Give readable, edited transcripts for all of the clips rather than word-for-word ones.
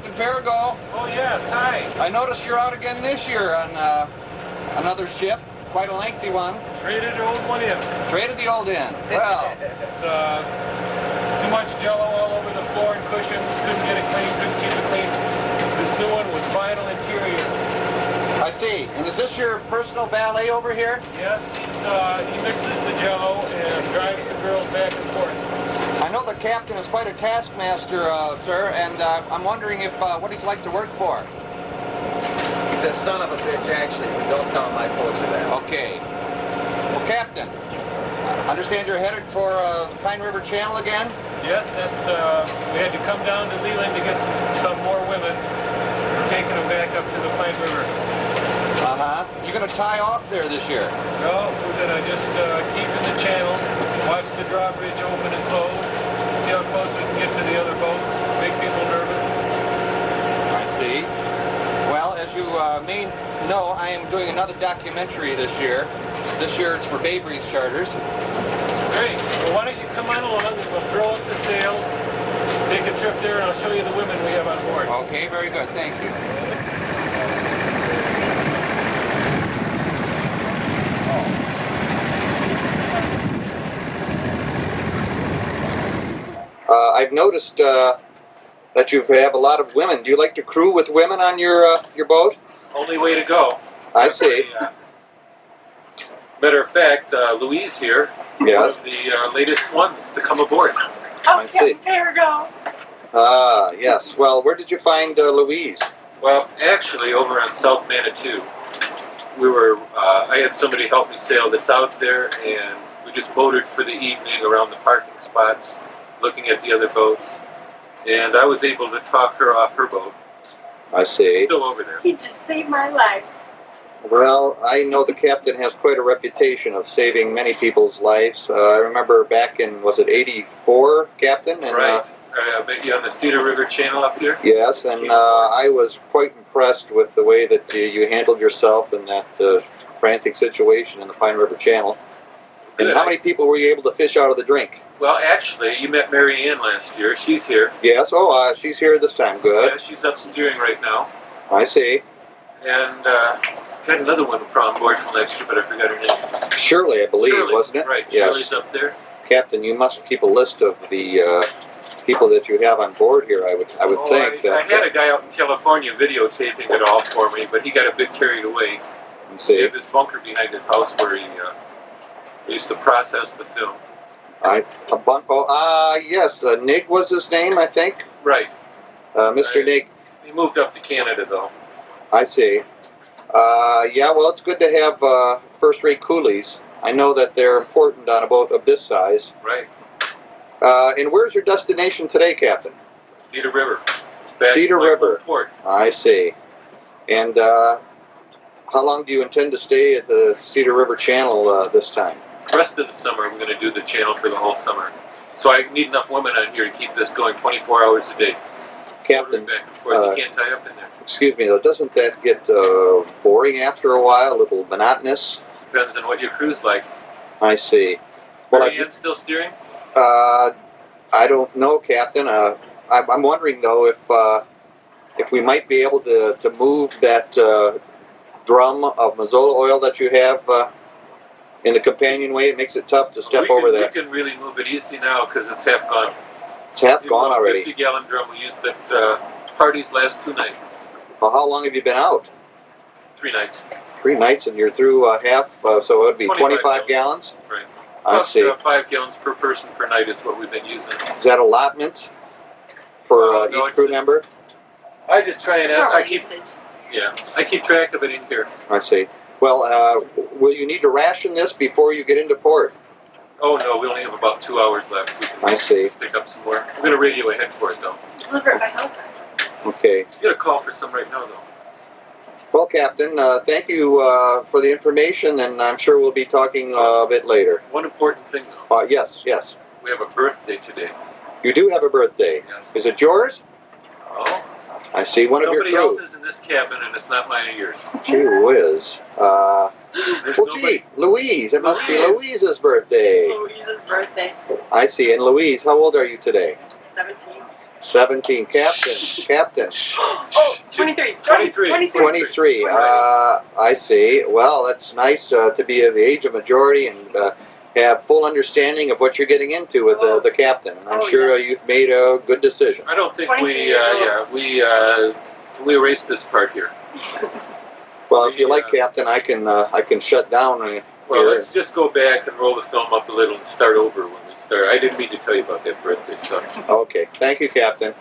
Captain Perrigo. Oh yes, hi. I noticed you're out again this year on another ship, quite a lengthy one. Traded the old one in. Traded the old in. Well, it's too much jello all over the floor and cushions. Couldn't get it clean, couldn't keep it clean. This new one was vinyl interior. I see. And is this your personal valet over here? Yes, he mixes the jello and drives the girls back and forth. I know the captain is quite a taskmaster, sir, and I'm wondering if what he's like to work for. He's a son of a bitch, actually, but don't tell him I told you that. Okay. Well, Captain, I understand you're headed for the Pine River Channel again? Yes, we had to come down to Leland to get some more women. We're taking them back up to the Pine River. Uh-huh. You going to tie off there this year? No, we're going to just keep in the channel, watch the drawbridge open and close, see how close we can get to the other boats, make people nervous. I see. Well, as you may know, I am doing another documentary this year. This year it's for Bay Breeze Charters. Great. Well, why don't you come on along and we'll throw up the sails, take a trip there, and I'll show you the women we have on board. Okay, very good. Thank you. I've noticed that you have a lot of women. Do you like to crew with women on your boat? Only way to go. I see. Matter of fact, Louise here, yes, one of the latest ones to come aboard. I see. Perrigo. Ah, yes. Well, where did you find Louise? Well, actually, over on South Manitou, we were. I had somebody help me sail this out there, and we just boated for the evening around the parking spots, looking at the other boats, and I was able to talk her off her boat. I see. Still over there. He just saved my life. Well, I know the captain has quite a reputation of saving many people's lives. I remember back in, was it 84, Captain? And, right. I met you on the Cedar River Channel up here. Yes, and I was quite impressed with the way that you handled yourself in that frantic situation in the Pine River Channel. And how many people were you able to fish out of the drink? Well, actually, you met Mary Ann last year. She's here. Yes, oh, she's here this time. Good. Yeah, she's up steering right now. I see. And got another one on board from last year, but I forgot her name. Shirley, I believe, Shirley, wasn't it? Right, yes. Shirley's up there. Captain, you must keep a list of the people that you have on board here, I would think. I had a guy out in California videotaping it all for me, but he got a bit carried away. See. He had this bunker behind his house where he used to process the film. Yes, Nig was his name, I think. Right. Mr. Nig. He moved up to Canada, though. I see. Yeah, well, it's good to have first-rate coolies. I know that they're important on a boat of this size. Right. And where's your destination today, Captain? Cedar River. Back Cedar River. Port. I see. And how long do you intend to stay at the Cedar River Channel this time? The rest of the summer, I'm going to do the channel for the whole summer. So I need enough women on here to keep this going 24 hours a day. Captain, back and forth. You can't tie up in there. Excuse me, though, doesn't that get boring after a while, a little monotonous? Depends on what your crew's like. I see. Well, Are you still steering? I don't know, Captain. I'm wondering, though, if we might be able to move that drum of Mazola oil that you have in the companionway. It makes it tough to step over there. We can really move it easy now because it's half gone. It's half gone already. 50-gallon drum we used at parties last 2 nights. Well, how long have you been out? 3 nights. 3 nights, and you're through half, so it would be 25 gallons? Right. I see. 5 gallons per person per night is what we've been using. Is that allotment for each crew member? I just try and I keep track of it in here. I see. Well, will you need to ration this before you get into port? Oh no, we only have about 2 hours left. We can pick up some more. I'm going to radio ahead for it though. Deliver it by helicopter. Okay. You got a call for some right now though. Well, Captain, thank you for the information, and I'm sure we'll be talking a bit later. One important thing though. Yes. We have a birthday today. You do have a birthday? Yes. Is it yours? Oh. I see one of your crew. Somebody else is in this cabin, and it's not mine or yours. Gee whiz. Louise. It must be Louise's birthday. Louise's birthday. I see. And Louise, how old are you today? 17. 17. Captain. Oh, 23. 23. 23. I see. Well, that's nice to be of the age of majority and have full understanding of what you're getting into with the captain. And I'm sure you've made a good decision. I don't think 23 years we erased this part here. Well, if you like, Captain, I can shut down. Well, let's just go back and roll the film up a little and start over when we start. I didn't mean to tell you about that birthday stuff. Okay. Thank you, Captain.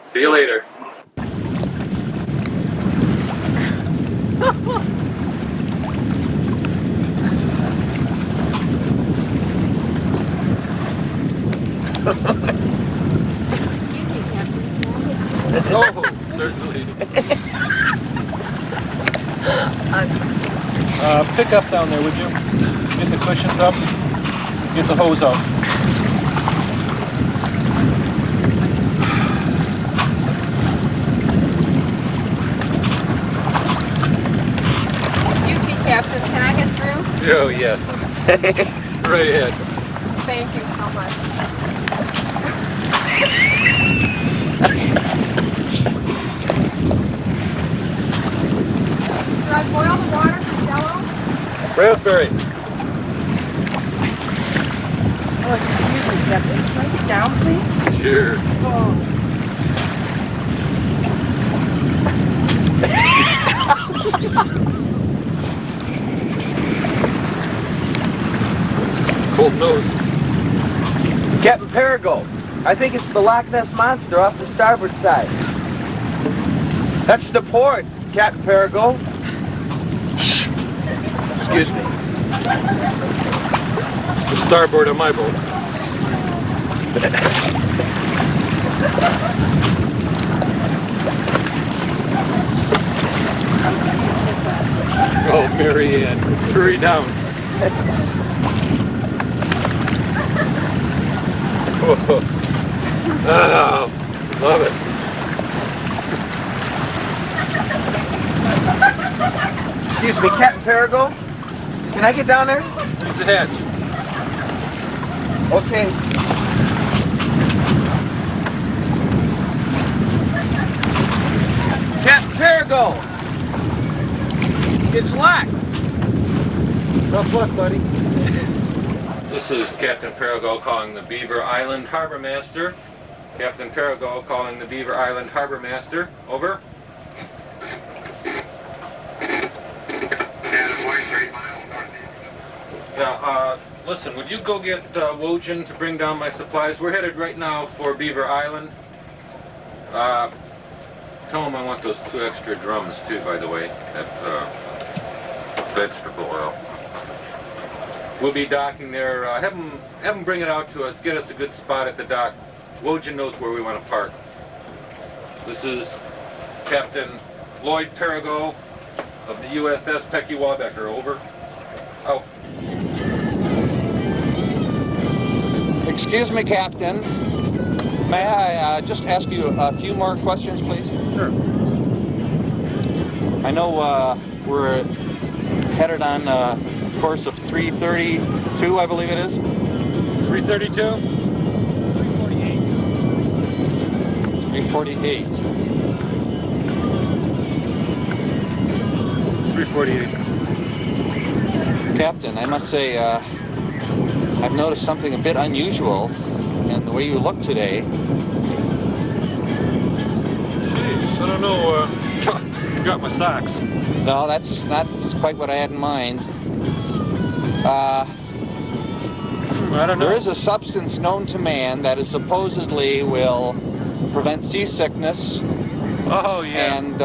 See you later. Oh, certainly. Pick up down there, would you? Get the cushions up. Get the hose out. Excuse me, Captain. Can I get through? Oh, yes. Right ahead. Thank you so much. Should I boil the water for Jello? Raspberry. Oh, excuse me, Captain. Can I get down, please? Sure. Oh. Cold nose. Captain Perrigo, I think it's the Loch Ness Monster off the starboard side. That's the port, Captain Perrigo. Excuse me. The starboard of my boat. Oh, Mary Ann, hurry down. Oh, love it. Excuse me, Captain Perrigo. Can I get down there? Use the hatch. Okay. Captain Perrigo! It's locked! Rough luck, buddy. This is Captain Perrigo calling the Beaver Island Harbor Master. Captain Perrigo calling the Beaver Island Harbor Master. Over. Yeah, listen, would you go get Wojin to bring down my supplies? We're headed right now for Beaver Island. Tell him I want those 2 extra drums too, by the way, at vegetable oil. We'll be docking there. Have them bring it out to us. Get us a good spot at the dock. Wojin knows where we want to park. This is Captain Lloyd Perrigo of the USS Peckywabecker. Over. Out. Excuse me, Captain. May I just ask you a few more questions, please? Sure. I know we're headed on a course of 332, I believe it is. 332? 348. 348. Captain, I must say, I've noticed something a bit unusual in the way you look today. Jeez, I don't know. Forgot my socks. No, that's not quite what I had in mind. I don't know. There is a substance known to man that is supposedly will prevent seasickness Oh, yeah. and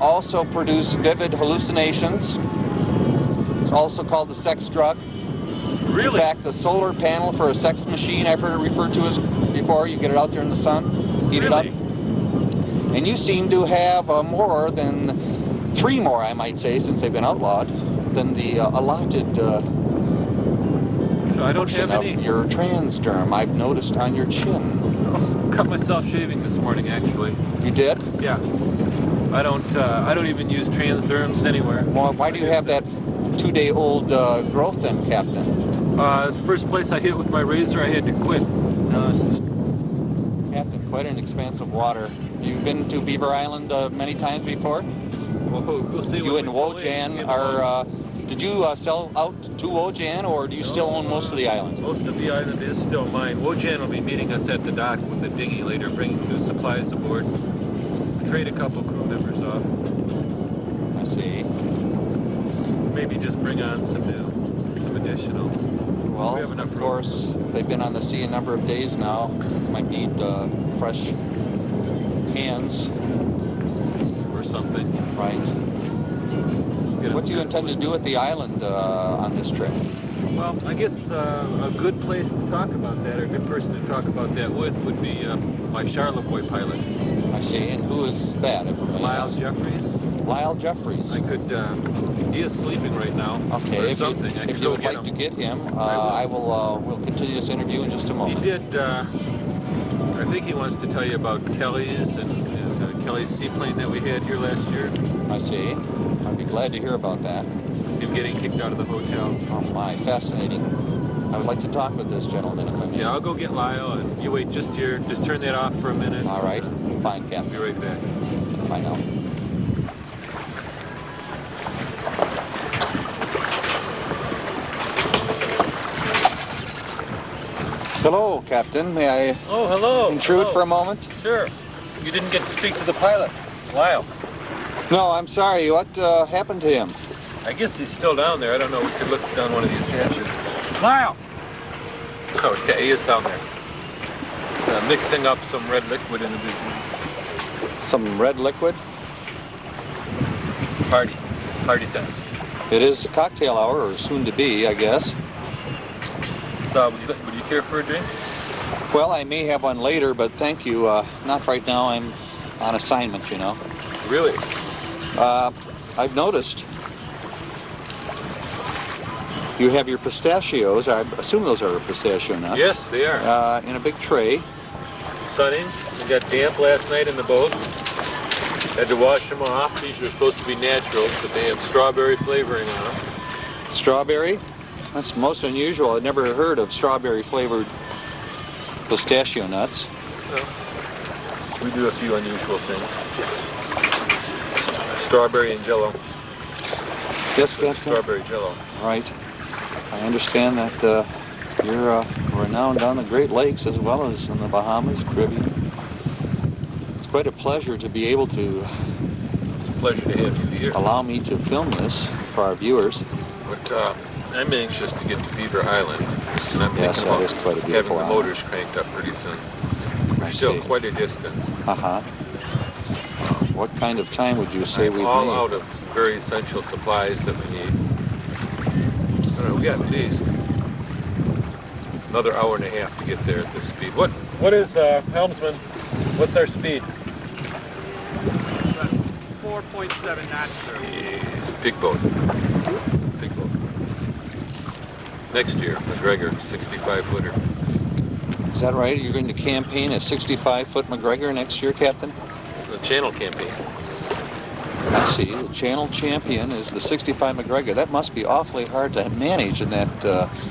also produce vivid hallucinations. It's also called the sex drug. Really? In fact, the solar panel for a sex machine, I've heard it referred to as before. You get it out there in the sun, heat it up. And you seem to have more than 3 more, I might say, since they've been outlawed, than the allotted So I don't portion have of any. your transderm I've noticed on your chin. Oh, cut myself shaving this morning, actually. You did? Yeah. I don't even use transderms anywhere. Well, why do you have that 2-day-old growth then, Captain? It's the first place I hit with my razor, I had to quit. It's just Captain, quite an expanse of water. You've been to Beaver Island many times before? Well, we'll see. You when and we pull in. Wojan are, did you sell out to Wojan, or do you still own most of the island? Most of the island is still mine. Wojan will be meeting us at the dock with the dinghy later, bringing new supplies aboard. Trade a couple crew members off. I see. Maybe just bring on some additional. Well, We have enough of room. course, they've been on the sea a number of days now. Might need fresh hands. Or something. Right. What do you intend to do at the island on this trip? Well, I guess a good place to talk about that, or a good person to talk about that with, would be my Charlevoix pilot. I see. And who is that? Lyle Jeffries. Lyle Jeffries. I could, he is sleeping right now. Okay, Or if something. I you, could if go you would get like him. to get him, we'll continue this interview in just a He moment. did, I think he wants to tell you about Kelly's and Kelly's seaplane that we had here last year. I see. I'd be glad to hear about that. Him getting kicked out of the hotel. Oh my, fascinating. I would like to talk with this gentleman if I may. Yeah, I'll go get Lyle, and you wait just here. Just turn that off for a minute. All right. Fine, I'll Captain. be right back. Bye now. Hello, Captain. May I Oh, hello. intrude Hello. for a moment? Sure. You didn't get to speak to the pilot, Lyle. No, I'm sorry. What happened to him? I guess he's still down there. I don't know. We could look down one of these hatches. Lyle! Oh, yeah, he is down there. He's mixing up some red liquid in the Some red liquid? party time. It is cocktail hour, or soon to be, I guess. So, would you care for a drink? Well, I may have one later, but thank you. Not right now. I'm on assignment, you know. Really? I've noticed you have your pistachios. I assume those are pistachio nuts. Yes, they are. In a big tray. Sunning. We got damp last night in the boat. Had to wash them off. These are supposed to be natural, but they have strawberry flavoring on them. Strawberry? That's most unusual. I'd never heard of strawberry flavored pistachio nuts. Well, we do a few unusual things. Strawberry and Jello. Yes, Captain? Strawberry Jello. Right. I understand that you're renowned on the Great Lakes as well as in the Bahamas, Caribbean. It's quite a pleasure to be able to It's a pleasure to have you here. allow me to film this for our viewers. But I'm anxious to get to Beaver Island. And I'm Yes, thinking that about is quite a having beautiful the island. motors cranked up pretty soon. I We're still see. quite a distance. Uh-huh. What kind of time would you say I'm we've all made? out of very essential supplies that we need. I don't know, we got at least another hour and a half to get there at this speed. What is, helmsman, what's our speed? 4.7 knots, sir. Jeez, big boat. Big boat. Next year, McGregor, 65-footer. Is that right? You're going to campaign a 65-foot McGregor next year, Captain? The Channel campaign. I see. The Channel champion is the 65 McGregor. That must be awfully hard to manage in that.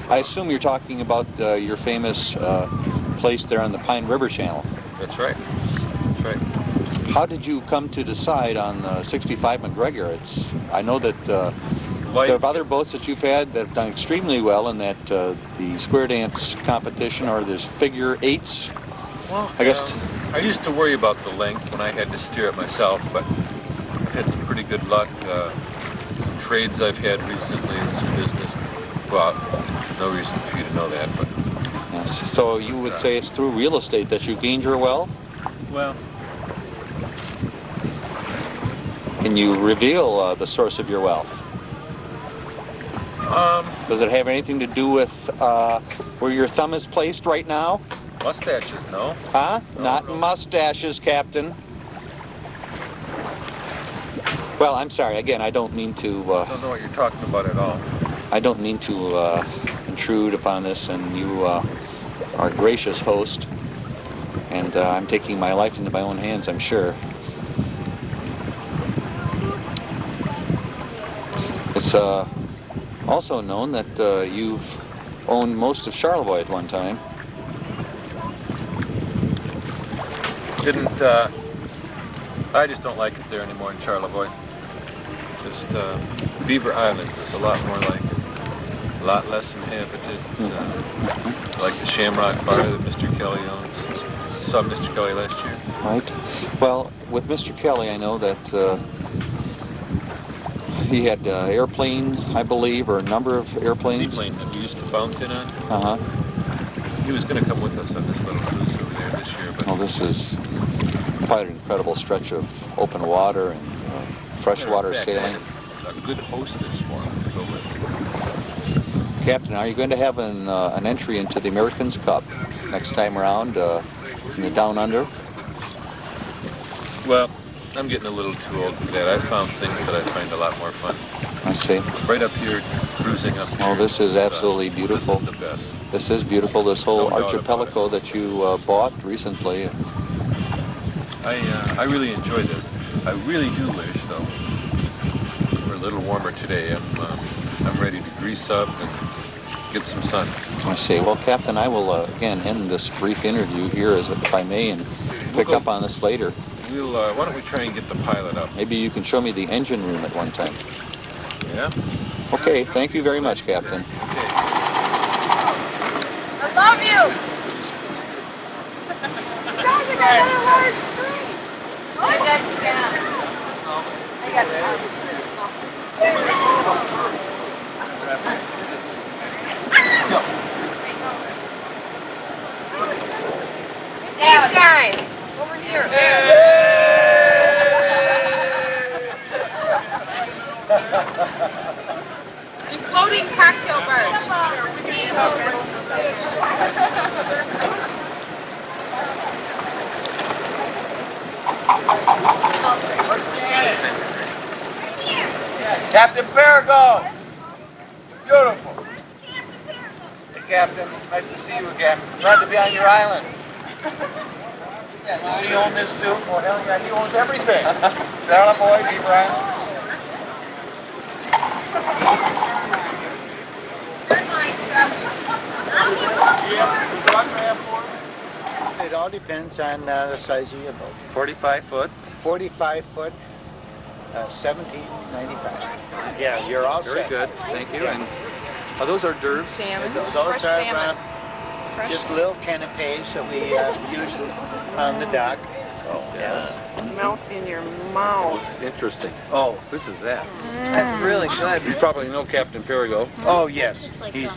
I assume you're talking about your famous place there on the Pine River Channel. That's right. That's right. How did you come to decide on 65 McGregor? I know that there are other boats that you've had that have done extremely well in that the square dance competition or this figure eights. Well, I guess I used to worry about the length when I had to steer it myself, but I've had some pretty good luck. Some trades I've had recently and some business. Well, no reason for you to know that, but yes. So you would say it's through real estate that you gained your wealth? well, Can you reveal the source of your wealth? Does it have anything to do with where your thumb is placed right now? mustaches, no? Huh? No, Not no. mustaches, Captain. Well, I'm sorry. Again, I don't mean to. I don't know what you're talking about at all. I don't mean to intrude upon this, and you are a gracious host, and I'm taking my life into my own hands, I'm sure. It's also known that you've owned most of Charlevoix at one time. Didn't, I just don't like it there anymore in Charlevoix. Just, Beaver Island is a lot more like it. A lot less inhabited. Like the Shamrock Bar that Mr. Kelly owns. Saw Mr. Kelly last year. Right. Well, with Mr. Kelly, I know that he had airplane, I believe, or a number of airplanes. Seaplane that we used to bounce in on. Uh-huh. He was going to come with us on this little cruise over there this year, but... Well, this is quite an incredible stretch of open water and freshwater sailing. A good hostess for him to go with. Captain, are you going to have an entry into the Americans Cup next time around in the Down Under? Well, I'm getting a little too old for that. I found things that I find a lot more fun. I see. Right up here, cruising up here. Oh, this is absolutely beautiful. This is the best. This is beautiful. This whole No doubt archipelago that you bought recently. I really enjoy this. I really do wish, though, we're a little warmer today. I'm ready to grease up and get some sun. I see. Well, Captain, I will again end this brief interview here, if I may, and pick up on this later. Why don't we try and get the pilot up? Maybe you can show me the engine room at one time. Yeah? Okay, thank you very much, Captain. Okay. I love you! Guys, I got another large string! I got These guys, over here. The floating cocktail bars. Captain Perrigo! Beautiful. Hey, Captain. Nice to see you again. Glad to be on your island. Does he own this too? Oh, hell yeah, he owns everything. Charlevoix, Beaver Island. It all depends on the size of your boat. 45 foot. 45 foot, 1795. Yeah, you're all Very set. good. Thank you. And those are d'oeuvres. Salmon. Those Fresh are salmon. Fresh just little canapes that we use on the dock. Oh, yes. melt in your mouth. It's interesting. Oh, This is that. That's really good. You probably know Captain Perrigo. oh yes. He's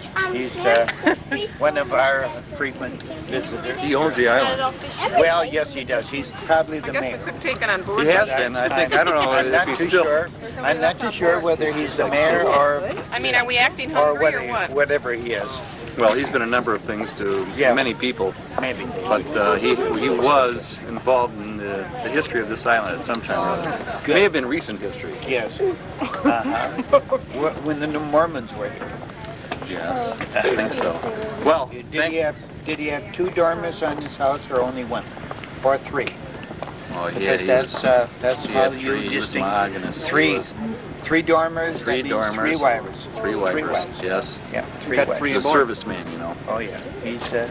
one of our frequent visitors. He owns the island. Well, yes, he does. He's probably I the guess we mayor. could take it on board. He has been. I think. I don't know I'm not if too he's still. sure. I'm not too sure whether he's the mayor or I mean, are we acting or hungry or what? whatever he is. Well, he's been a number of things to Yeah. many people, Maybe. but he was involved in the history of this island at some time or other. It may have been recent history. Yes. When the New Mormons were here. Yes, I think so. Well, Did he have two dormers on his house or only one? Or three? oh, Because that's he how had you three. He was distinguish. monogamous. Three dormers, Three that means dormers. three wives. Three wipers. Yes. Yeah, three Got wives. three He's a serviceman, you know. Oh yeah, he's really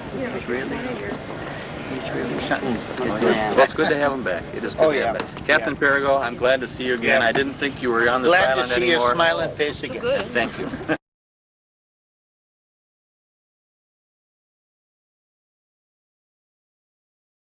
something. Well, it's good to have him back. It is good Oh, to have yeah. him back. Captain Perrigo, I'm glad to see you again. Yeah. I didn't think you were on this Glad island to see anymore. your smiling face again. Good. Thank you.